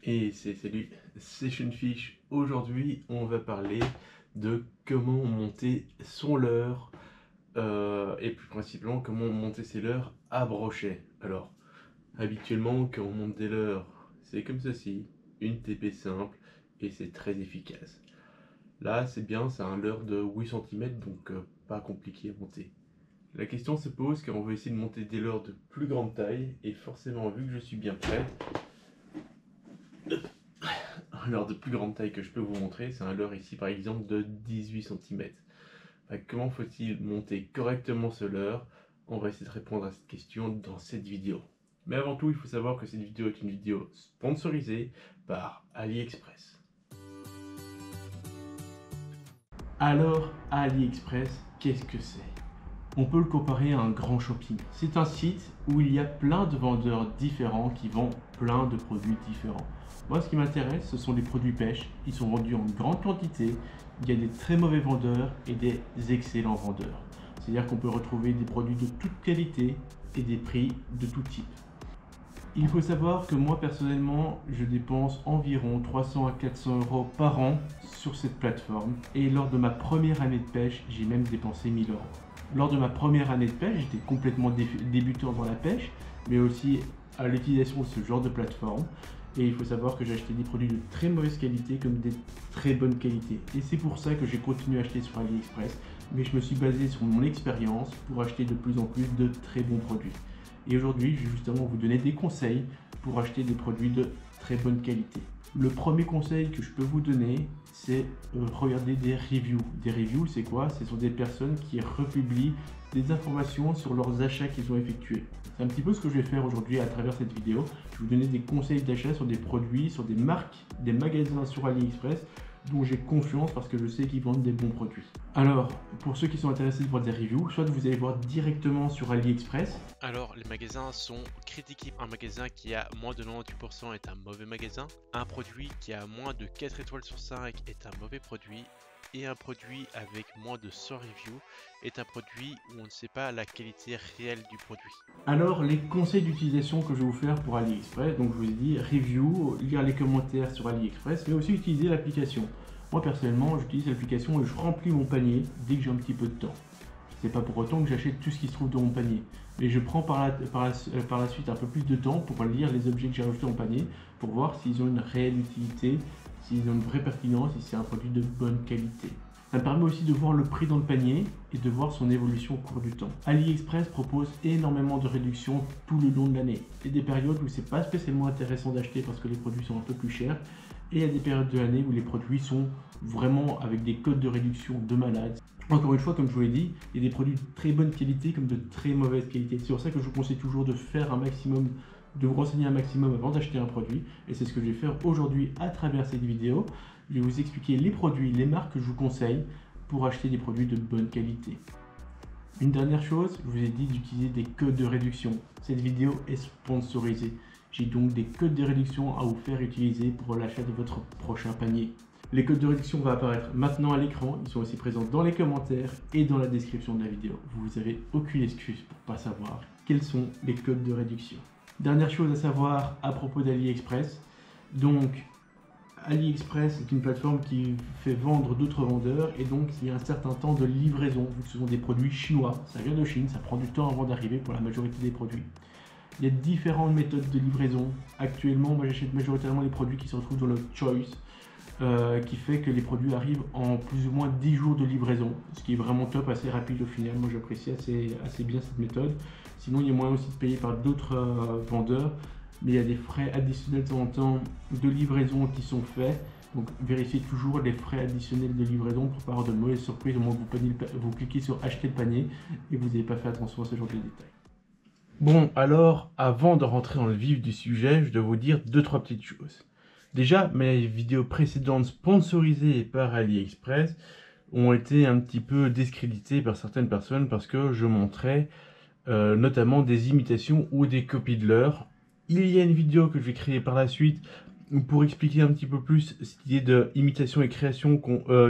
Et salut, c'est Fish. Aujourd'hui, on va parler de comment monter son leurre et plus principalement comment monter ses leurres à brochet. Alors, habituellement, quand on monte des leurres, c'est comme ceci, une TP simple et c'est très efficace. Là, c'est bien, c'est un leurre de 8 cm donc pas compliqué à monter. La question se pose car on veut essayer de monter des leurres de plus grande taille et forcément, vu que je suis bien prêt, un leurre de plus grande taille que je peux vous montrer, c'est un leurre ici par exemple de 18 cm. Comment faut-il monter correctement ce leurre? On va essayer de répondre à cette question dans cette vidéo. Mais avant tout, il faut savoir que cette vidéo est une vidéo sponsorisée par AliExpress. Alors, AliExpress, qu'est-ce que c'est? On peut le comparer à un grand shopping. C'est un site où il y a plein de vendeurs différents qui vendent plein de produits différents. Moi, ce qui m'intéresse, ce sont les produits pêche. Ils sont vendus en grande quantité. Il y a des très mauvais vendeurs et des excellents vendeurs. C'est-à-dire qu'on peut retrouver des produits de toute qualité et des prix de tout type. Il faut savoir que moi, personnellement, je dépense environ 300 à 400 € par an sur cette plateforme. Et lors de ma première année de pêche, j'ai même dépensé 1000 €. Lors de ma première année de pêche, j'étais complètement débutant dans la pêche, mais aussi à l'utilisation de ce genre de plateforme. Et il faut savoir que j'ai acheté des produits de très mauvaise qualité comme des très bonnes qualités. Et c'est pour ça que j'ai continué à acheter sur AliExpress, mais je me suis basé sur mon expérience pour acheter de plus en plus de très bons produits. Et aujourd'hui, je vais justement vous donner des conseils pour acheter des produits de très bonne qualité. Le premier conseil que je peux vous donner, c'est regarder des reviews. Des reviews, c'est quoi? Ce sont des personnes qui republient des informations sur leurs achats qu'ils ont effectués. C'est un petit peu ce que je vais faire aujourd'hui à travers cette vidéo. Je vais vous donner des conseils d'achat sur des produits, sur des marques, des magasins sur AliExpress dont j'ai confiance parce que je sais qu'ils vendent des bons produits. Alors, pour ceux qui sont intéressés de voir des reviews, soit vous allez voir directement sur AliExpress. Alors, les magasins sont critiqués. Un magasin qui a moins de 98% est un mauvais magasin. Un produit qui a moins de 4 étoiles sur 5 est un mauvais produit. Et un produit avec moins de 100 reviews est un produit où on ne sait pas la qualité réelle du produit. Alors, les conseils d'utilisation que je vais vous faire pour AliExpress, donc je vous ai dit review, lire les commentaires sur AliExpress, mais aussi utiliser l'application. Moi personnellement, j'utilise l'application et je remplis mon panier dès que j'ai un petit peu de temps. C'est pas pour autant que j'achète tout ce qui se trouve dans mon panier, mais je prends par la suite un peu plus de temps pour lire les objets que j'ai rajoutés dans mon panier, pour voir s'ils ont une réelle utilité, s'ils ont une vraie pertinence, si c'est un produit de bonne qualité. Ça me permet aussi de voir le prix dans le panier et de voir son évolution au cours du temps. AliExpress propose énormément de réductions tout le long de l'année. Il y a des périodes où c'est pas spécialement intéressant d'acheter parce que les produits sont un peu plus chers. Et il y a des périodes de l'année où les produits sont vraiment avec des codes de réduction de malade. Encore une fois, comme je vous l'ai dit, il y a des produits de très bonne qualité comme de très mauvaise qualité. C'est pour ça que je vous conseille toujours de faire un maximum, de vous renseigner un maximum avant d'acheter un produit. Et c'est ce que je vais faire aujourd'hui à travers cette vidéo. Je vais vous expliquer les produits, les marques que je vous conseille pour acheter des produits de bonne qualité. Une dernière chose, je vous ai dit d'utiliser des codes de réduction. Cette vidéo est sponsorisée. J'ai donc des codes de réduction à vous faire utiliser pour l'achat de votre prochain panier. Les codes de réduction vont apparaître maintenant à l'écran, ils sont aussi présents dans les commentaires et dans la description de la vidéo. Vous n'avez aucune excuse pour ne pas savoir quels sont les codes de réduction. Dernière chose à savoir à propos d'AliExpress, donc AliExpress est une plateforme qui fait vendre d'autres vendeurs et donc il y a un certain temps de livraison vu que ce sont des produits chinois, ça vient de Chine, ça prend du temps avant d'arriver pour la majorité des produits. Il y a différentes méthodes de livraison. Actuellement, moi j'achète majoritairement les produits qui se retrouvent dans le Choice, qui fait que les produits arrivent en plus ou moins 10 jours de livraison, ce qui est vraiment top, assez rapide au final. Moi j'apprécie assez bien cette méthode. Sinon il y a moyen aussi de payer par d'autres vendeurs, mais il y a des frais additionnels de temps en temps de livraison qui sont faits. Donc vérifiez toujours les frais additionnels de livraison pour pas avoir de mauvaises surprises au moment où vous cliquez sur acheter le panier et vous n'avez pas fait attention à ce genre de détails. Bon, alors, avant de rentrer dans le vif du sujet, je dois vous dire 2-3 petites choses. Déjà, mes vidéos précédentes sponsorisées par AliExpress ont été un petit peu discréditées par certaines personnes parce que je montrais notamment des imitations ou des copies de leurs. Il y a une vidéo que je vais créer par la suite pour expliquer un petit peu plus cette idée d'imitation et création,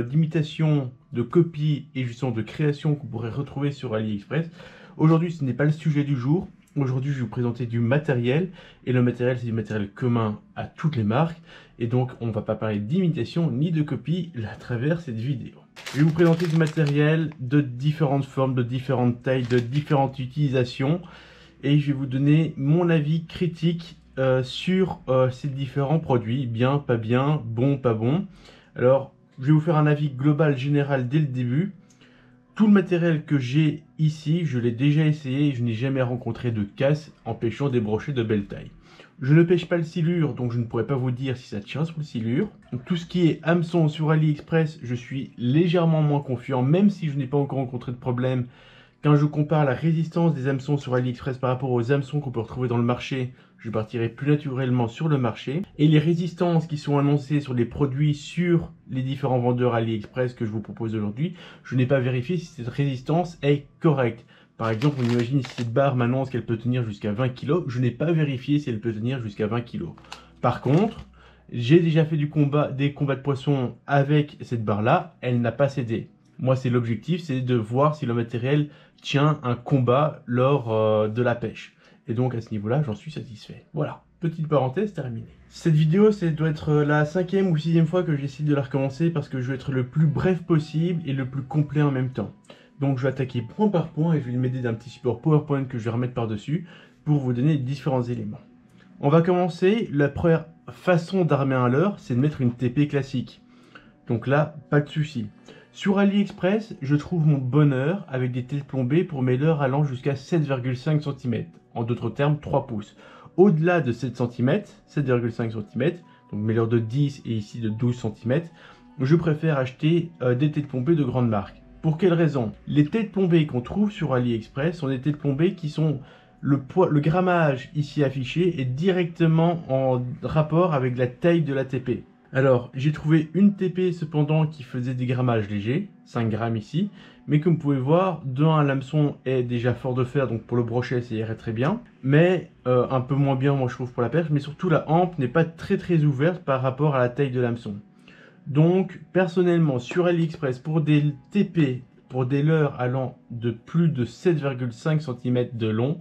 d'imitation, de copie et justement de création qu'on pourrait retrouver sur AliExpress. Aujourd'hui, ce n'est pas le sujet du jour. Aujourd'hui, je vais vous présenter du matériel, et le matériel, c'est du matériel commun à toutes les marques, et donc on ne va pas parler d'imitation ni de copie à travers cette vidéo. Je vais vous présenter du matériel de différentes formes, de différentes tailles, de différentes utilisations, et je vais vous donner mon avis critique sur ces différents produits, bien, pas bien, bon, pas bon. Alors, je vais vous faire un avis global, général dès le début. Tout le matériel que j'ai ici, je l'ai déjà essayé et je n'ai jamais rencontré de casse empêchant des brochets de belle taille. Je ne pêche pas le silure, donc je ne pourrais pas vous dire si ça tient sur le silure. Donc, tout ce qui est hameçon sur AliExpress, je suis légèrement moins confiant, même si je n'ai pas encore rencontré de problème. Quand je compare la résistance des hameçons sur AliExpress par rapport aux hameçons qu'on peut retrouver dans le marché, je partirai plus naturellement sur le marché. Et les résistances qui sont annoncées sur les produits sur les différents vendeurs AliExpress que je vous propose aujourd'hui, je n'ai pas vérifié si cette résistance est correcte. Par exemple, on imagine si cette barre m'annonce qu'elle peut tenir jusqu'à 20 kg, je n'ai pas vérifié si elle peut tenir jusqu'à 20 kg. Par contre, j'ai déjà fait des combats de poissons avec cette barre-là, elle n'a pas cédé. Moi, c'est l'objectif, c'est de voir si le matériel tient un combat lors de la pêche. Et donc, à ce niveau-là, j'en suis satisfait. Voilà, petite parenthèse terminée. Cette vidéo, ça doit être la 5e ou 6e fois que j'essaie de la recommencer parce que je veux être le plus bref possible et le plus complet en même temps. Donc, je vais attaquer point par point et je vais m'aider d'un petit support PowerPoint que je vais remettre par-dessus pour vous donner différents éléments. On va commencer. La première façon d'armer un leurre, c'est de mettre une TP classique. Donc là, pas de souci. Sur AliExpress, je trouve mon bonheur avec des têtes plombées pour mes leurres allant jusqu'à 7,5 cm. En d'autres termes, 3 pouces. Au-delà de 7 cm, 7,5 cm, donc mes leurres de 10 et ici de 12 cm, je préfère acheter des têtes plombées de grande marque. Pour quelle raison? Les têtes plombées qu'on trouve sur AliExpress sont des têtes plombées qui sont le grammage ici affiché est directement en rapport avec la taille de la TP. Alors, j'ai trouvé une TP cependant qui faisait des grammages légers, 5 grammes ici, mais comme vous pouvez voir, l'hameçon est déjà fort de fer, donc pour le brochet ça irait très bien, mais un peu moins bien moi je trouve pour la perche, mais surtout la hampe n'est pas très ouverte par rapport à la taille de l'hameçon. Donc, personnellement, sur AliExpress, pour des TP, pour des leurres allant de plus de 7,5 cm de long,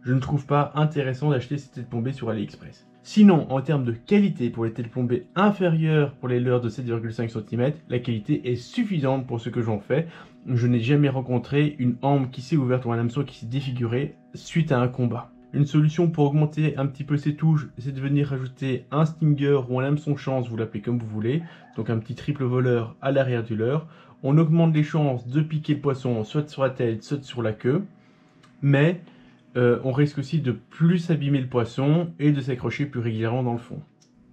je ne trouve pas intéressant d'acheter ces têtes plombées sur AliExpress. Sinon, en termes de qualité, pour les têtes plombées inférieures pour les leurres de 7,5 cm, la qualité est suffisante pour ce que j'en fais. Je n'ai jamais rencontré une hampe qui s'est ouverte ou un hameçon qui s'est défiguré suite à un combat. Une solution pour augmenter un petit peu ces touches, c'est de venir rajouter un stinger ou un hameçon chance, vous l'appelez comme vous voulez, donc un petit triple voleur à l'arrière du leurre. On augmente les chances de piquer le poisson soit sur la tête, soit sur la queue, mais on risque aussi de plus abîmer le poisson et de s'accrocher plus régulièrement dans le fond.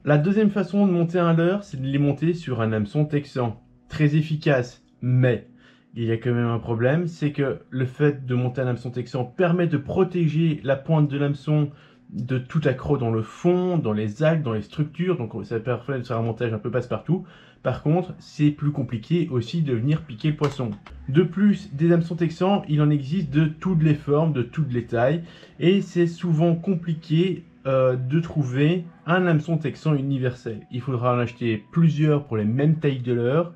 La deuxième façon de monter un leurre, c'est de les monter sur un hameçon texan. Très efficace, mais il y a quand même un problème, c'est que le fait de monter un hameçon texan permet de protéger la pointe de l'hameçon de tout accroc dans le fond, dans les algues, dans les structures, donc ça permet de faire un montage un peu passe-partout. Par contre, c'est plus compliqué aussi de venir piquer le poisson. De plus, des hameçons texans, il en existe de toutes les formes, de toutes les tailles, et c'est souvent compliqué de trouver un hameçon texan universel. Il faudra en acheter plusieurs pour les mêmes tailles de leurre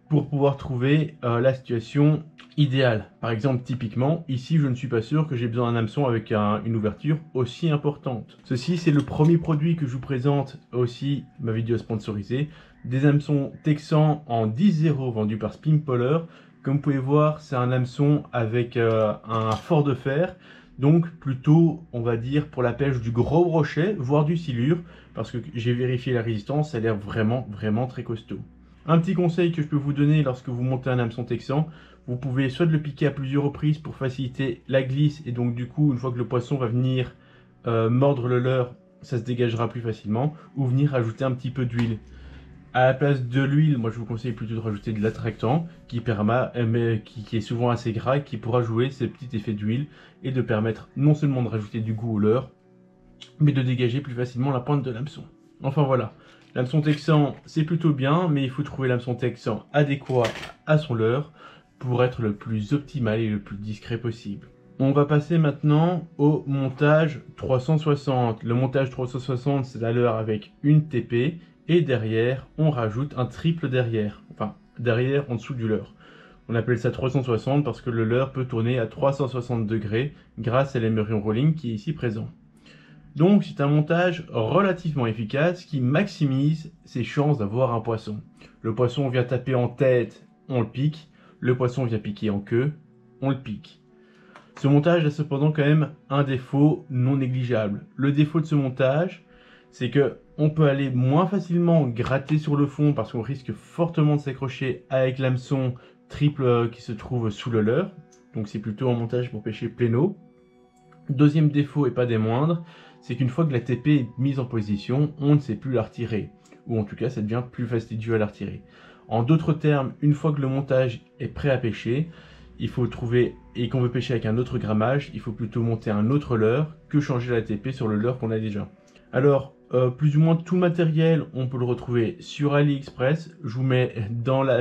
pour pouvoir trouver la situation idéale. Par exemple, typiquement, ici, je ne suis pas sûr que j'ai besoin d'un hameçon avec une ouverture aussi importante. Ceci, c'est le premier produit que je vous présente, aussi ma vidéo sponsorisée, des hameçons texans en 10-0 vendus par Spinpoller. Comme vous pouvez voir, c'est un hameçon avec un fort de fer, donc plutôt, on va dire, pour la pêche du gros brochet, voire du silure, parce que j'ai vérifié la résistance, ça a l'air vraiment très costaud. Un petit conseil que je peux vous donner lorsque vous montez un hameçon texan, vous pouvez soit le piquer à plusieurs reprises pour faciliter la glisse, et donc du coup, une fois que le poisson va venir mordre le leurre, ça se dégagera plus facilement, ou venir ajouter un petit peu d'huile. À la place de l'huile, moi je vous conseille plutôt de rajouter de l'attractant qui est souvent assez gras et qui pourra jouer ce petit effet d'huile et de permettre non seulement de rajouter du goût au leurre, mais de dégager plus facilement la pointe de l'hameçon. Enfin voilà, l'hameçon texan c'est plutôt bien, mais il faut trouver l'hameçon texan adéquat à son leurre pour être le plus optimal et le plus discret possible. On va passer maintenant au montage 360. Le montage 360, c'est la leurre avec une TP et derrière, on rajoute un triple derrière, enfin derrière en dessous du leurre. On appelle ça 360 parce que le leurre peut tourner à 360 degrés grâce à l'émerion rolling qui est ici présent. Donc c'est un montage relativement efficace qui maximise ses chances d'avoir un poisson. Le poisson vient taper en tête, on le pique. Le poisson vient piquer en queue, on le pique. Ce montage a cependant quand même un défaut non négligeable. Le défaut de ce montage, c'est que on peut aller moins facilement gratter sur le fond parce qu'on risque fortement de s'accrocher avec l'hameçon triple qui se trouve sous le leurre. Donc c'est plutôt un montage pour pêcher pléno. Deuxième défaut et pas des moindres, c'est qu'une fois que la TP est mise en position, on ne sait plus la retirer. Ou en tout cas, ça devient plus fastidieux à la retirer. En d'autres termes, une fois que le montage est prêt à pêcher, il faut trouver, et qu'on veut pêcher avec un autre grammage, il faut plutôt monter un autre leurre que changer la TP sur le leurre qu'on a déjà. Alors, plus ou moins tout le matériel, on peut le retrouver sur AliExpress. Je vous mets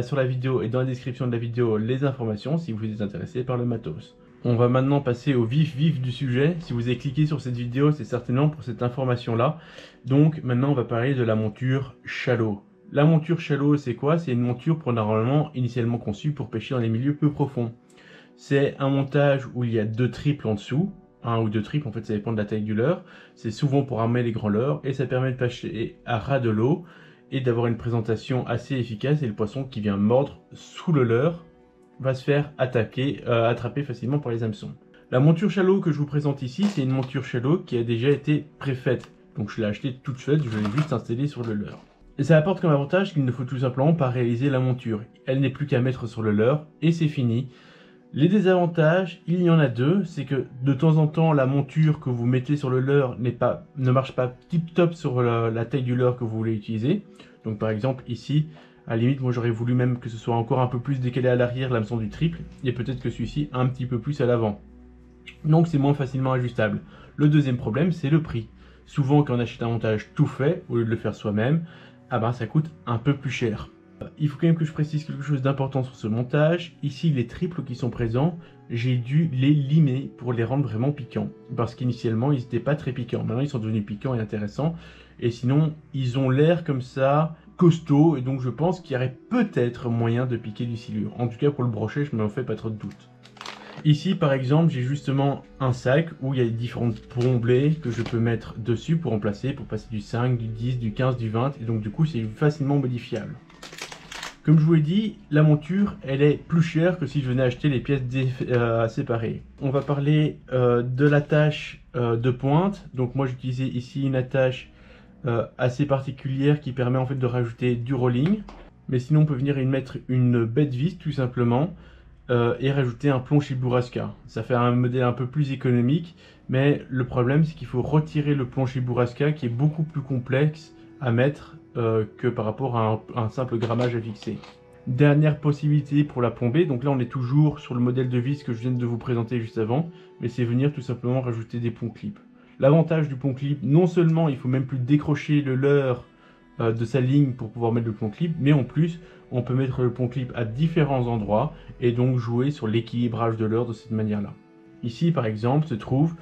sur la vidéo et dans la description de la vidéo les informations si vous êtes intéressé par le matos. On va maintenant passer au vif du sujet. Si vous avez cliqué sur cette vidéo, c'est certainement pour cette information-là. Donc maintenant, on va parler de la monture Shallow. La monture Shallow, c'est quoi? C'est une monture normalement initialement conçue pour pêcher dans les milieux peu profonds. C'est un montage où il y a 2 triples en dessous. 1 ou 2 triples, en fait, ça dépend de la taille du leurre. C'est souvent pour armer les grands leurres et ça permet de pêcher à ras de l'eau et d'avoir une présentation assez efficace et le poisson qui vient mordre sous le leurre va se faire attraper facilement par les hameçons. La monture Shallow que je vous présente ici, c'est une monture Shallow qui a déjà été préfaite. Donc je l'ai achetée toute faite, je l'ai juste installée sur le leurre. Et ça apporte comme avantage qu'il ne faut tout simplement pas réaliser la monture. Elle n'est plus qu'à mettre sur le leurre et c'est fini. Les désavantages, il y en a 2, c'est que de temps en temps la monture que vous mettez sur le leurre ne marche pas tip top sur la taille du leurre que vous voulez utiliser. Donc par exemple ici, à la limite, moi j'aurais voulu même que ce soit encore un peu plus décalé à l'arrière, l'hameçon du triple, et peut-être que celui-ci un petit peu plus à l'avant. Donc c'est moins facilement ajustable. Le deuxième problème, c'est le prix. Souvent quand on achète un montage tout fait, au lieu de le faire soi-même, ça coûte un peu plus cher. Il faut quand même que je précise quelque chose d'important sur ce montage. Ici, les triples qui sont présents, j'ai dû les limer pour les rendre vraiment piquants. Parce qu'initialement, ils n'étaient pas très piquants. Maintenant, ils sont devenus piquants et intéressants. Et sinon, ils ont l'air comme ça, costauds. Et donc, je pense qu'il y aurait peut-être moyen de piquer du silure. En tout cas, pour le brochet, je ne m'en fais pas trop de doute. Ici, par exemple, j'ai justement un sac où il y a différentes plomblées que je peux mettre dessus pour remplacer, pour passer du 5, du 10, du 15, du 20. Et donc, du coup, c'est facilement modifiable. Comme je vous l'ai dit, la monture, elle est plus chère que si je venais acheter les pièces séparées. On va parler de l'attache de pointe. Donc moi, j'ai utilisé ici une attache assez particulière qui permet en fait de rajouter du rolling. Mais sinon, on peut venir y mettre une bête vis tout simplement et rajouter un plomb Chibourazka. Ça fait un modèle un peu plus économique, mais le problème, c'est qu'il faut retirer le plomb Chibourazka qui est beaucoup plus complexe à mettre que par rapport à un simple grammage à fixer. Dernière possibilité pour la plomber, donc là on est toujours sur le modèle de vis que je viens de vous présenter juste avant, mais c'est venir tout simplement rajouter des ponts clips. L'avantage du pont clip, non seulement il faut même plus décrocher le leurre de sa ligne pour pouvoir mettre le pont clip, mais en plus on peut mettre le pont clip à différents endroits et donc jouer sur l'équilibrage de leurre de cette manière-là. Ici par exemple se trouvent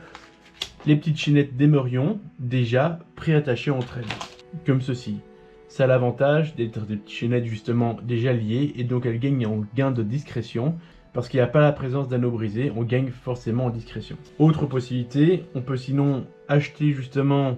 les petites chaînettes d'émerion déjà préattachées entre elles, comme ceci. Ça a l'avantage d'être des petites chaînettes justement déjà liées et donc elles gagnent en gain de discrétion parce qu'il n'y a pas la présence d'anneaux brisés, on gagne forcément en discrétion. Autre possibilité, on peut sinon acheter justement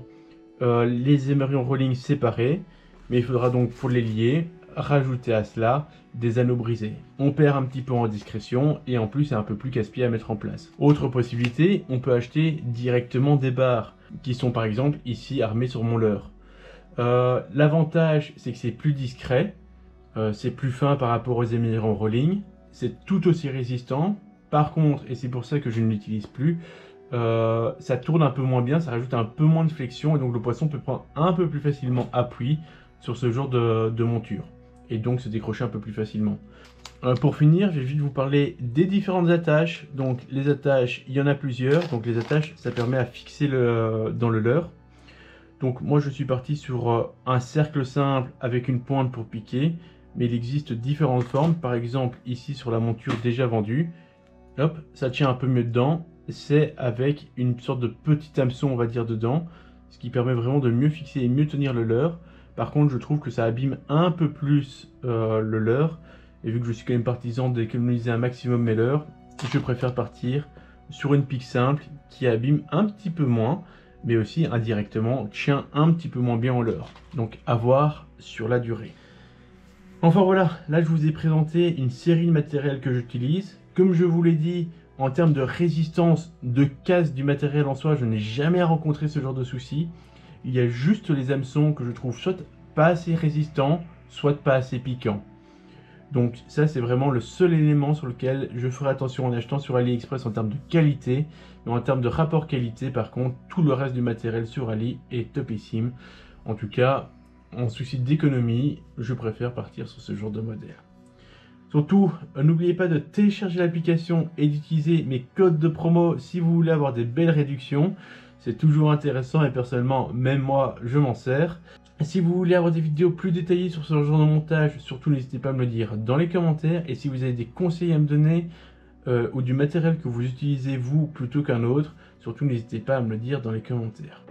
les émerions rolling séparés, mais il faudra donc pour les lier, rajouter à cela des anneaux brisés. On perd un petit peu en discrétion et en plus c'est un peu plus casse-pied à mettre en place. Autre possibilité, on peut acheter directement des barres qui sont par exemple ici armées sur mon leurre. L'avantage c'est que c'est plus discret, c'est plus fin par rapport aux émerions rolling, c'est tout aussi résistant. Par contre, et c'est pour ça que je ne l'utilise plus, ça tourne un peu moins bien, ça rajoute un peu moins de flexion et donc le poisson peut prendre un peu plus facilement appui sur ce genre de monture et donc se décrocher un peu plus facilement. Pour finir, je vais juste vous parler des différentes attaches. Donc les attaches, il y en a plusieurs. Donc les attaches, ça permet à fixer dans le leurre. Donc moi je suis parti sur un cercle simple avec une pointe pour piquer, mais il existe différentes formes. Par exemple ici sur la monture déjà vendue, hop, ça tient un peu mieux dedans. C'est avec une sorte de petit hameçon on va dire dedans, ce qui permet vraiment de mieux fixer et mieux tenir le leurre. Par contre je trouve que ça abîme un peu plus le leurre Et vu que je suis quand même partisan d'économiser un maximum mes leurres, je préfère partir sur une pique simple qui abîme un petit peu moins, mais aussi indirectement tient un petit peu moins bien en leurre. Donc à voir sur la durée. Enfin voilà, là je vous ai présenté une série de matériels que j'utilise. Comme je vous l'ai dit, en termes de résistance, de casse du matériel en soi, je n'ai jamais rencontré ce genre de souci. Il y a juste les hameçons que je trouve soit pas assez résistants, soit pas assez piquants. Donc ça c'est vraiment le seul élément sur lequel je ferai attention en achetant sur AliExpress en termes de qualité. Mais en termes de rapport qualité, par contre, tout le reste du matériel sur Ali est topissime. En tout cas, en souci d'économie, je préfère partir sur ce genre de modèle. Surtout, n'oubliez pas de télécharger l'application et d'utiliser mes codes de promo si vous voulez avoir des belles réductions. C'est toujours intéressant et personnellement, même moi, je m'en sers. Si vous voulez avoir des vidéos plus détaillées sur ce genre de montage, surtout n'hésitez pas à me le dire dans les commentaires. Et si vous avez des conseils à me donner ou du matériel que vous utilisez vous plutôt qu'un autre, surtout n'hésitez pas à me le dire dans les commentaires.